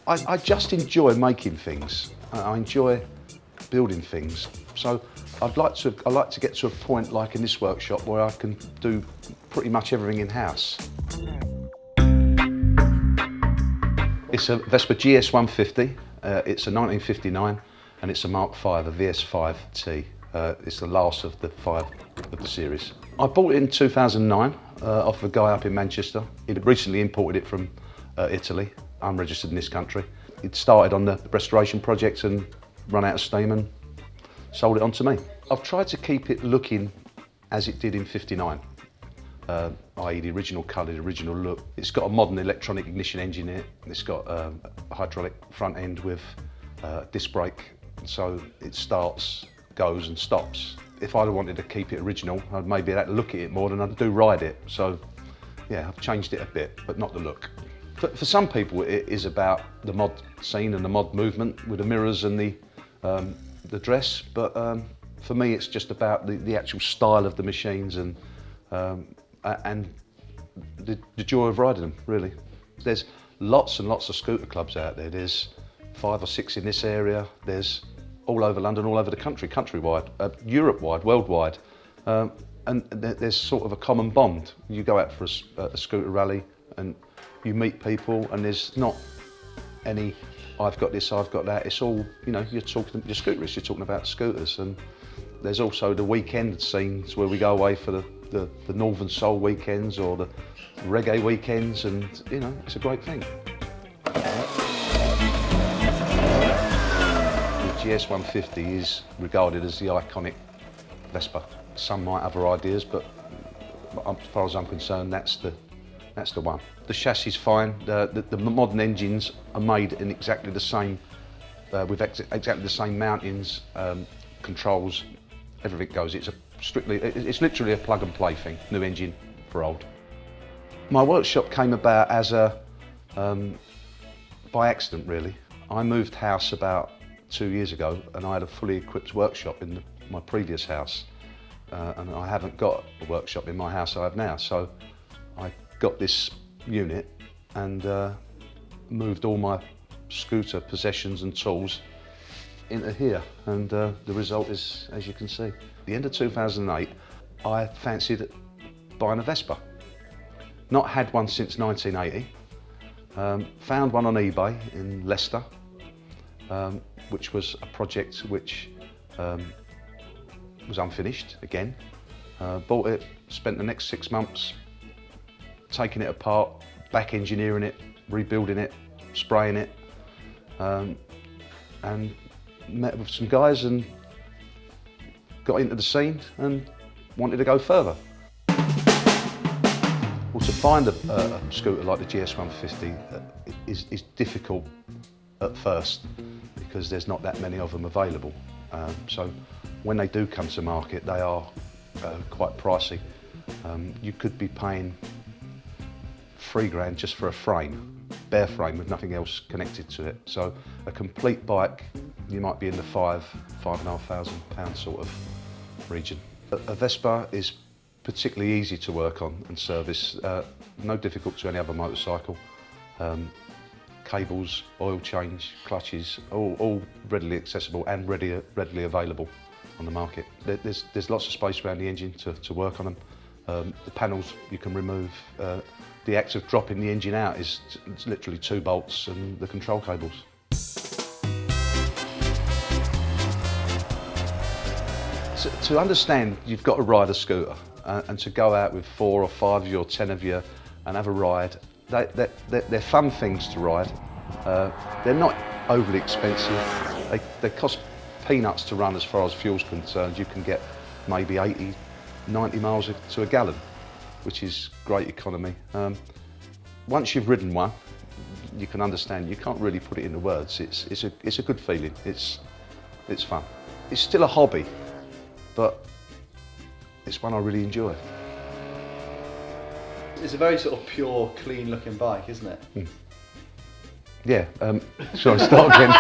I just enjoy making things. I enjoy building things. So I'd like to get to a point like in this workshop where I can do pretty much everything in-house. It's a Vespa GS 150. It's a 1959 and it's a Mark V, a VS5T. It's the last of the 5 of the series. I bought it in 2009 off a guy up in Manchester. He'd recently imported it from Italy, unregistered in this country. He'd started on the restoration project and run out of steam and sold it on to me. I've tried to keep it looking as it did in 59, i.e. the original colour, the original look. It's got a modern electronic ignition engine in it. It's got a hydraulic front end with disc brake, so it starts, goes and stops. If I'd wanted to keep it original, I'd maybe have to look at it more than I do ride it. So yeah, I've changed it a bit, but not the look. For some people, it is about the mod scene and the mod movement with the mirrors and the dress, but for me, it's just about the actual style of the machines and the joy of riding them, really. There's lots and lots of scooter clubs out there. There's 5 or 6 in this area. There's all over London, all over the country, countrywide, Europe-wide, worldwide. And there's sort of a common bond. You go out for a scooter rally and you meet people, and there's not any, I've got this, I've got that. It's all, you know, you're scooters, you're talking about scooters. And there's also the weekend scenes where we go away for the Northern Soul weekends or the reggae weekends, and, you know, it's a great thing. The GS 150 is regarded as the iconic Vespa. Some might have other ideas, but as far as I'm concerned, that's the one. The chassis is fine. The modern engines are made in exactly the same, with exactly the same mountings, controls, everything goes. It's literally a plug and play thing. New engine for old. My workshop came about as by accident, really. I moved house about 2 years ago, and I had a fully equipped workshop in my previous house, and I haven't got a workshop in my house I have now. So I got this unit and moved all my scooter possessions and tools into here, and the result is, as you can see. At the end of 2008, I fancied buying a Vespa. Not had one since 1980. Found one on eBay in Leicester, which was a project which was unfinished again. Bought it, spent the next 6 months taking it apart, back engineering it, rebuilding it, spraying it, and met with some guys and got into the scene and wanted to go further. Well, to find a scooter like the GS 150 is difficult at first because there's not that many of them available. So when they do come to market, they are quite pricey. You could be paying £3 grand just for a frame, bare frame with nothing else connected to it. So a complete bike, you might be in the £5,500 sort of region. A Vespa is particularly easy to work on and service, no difficult to any other motorcycle. Cables, oil change, clutches, all readily accessible and readily available on the market. There's lots of space around the engine to work on them. The panels you can remove. The act of dropping the engine out is it's literally 2 bolts and the control cables. So, to understand, you've got to ride a scooter, and to go out with 4 or 5 of you or 10 of you and have a ride. They're fun things to ride. They're not overly expensive. They cost peanuts to run as far as fuel's concerned. You can get maybe 80, 90 miles to a gallon, which is great economy. Once you've ridden one, you can understand. You can't really put it into words. It's a good feeling. It's fun. It's still a hobby, but it's one I really enjoy. It's a very sort of pure, clean-looking bike, isn't it? Yeah. Shall I start again?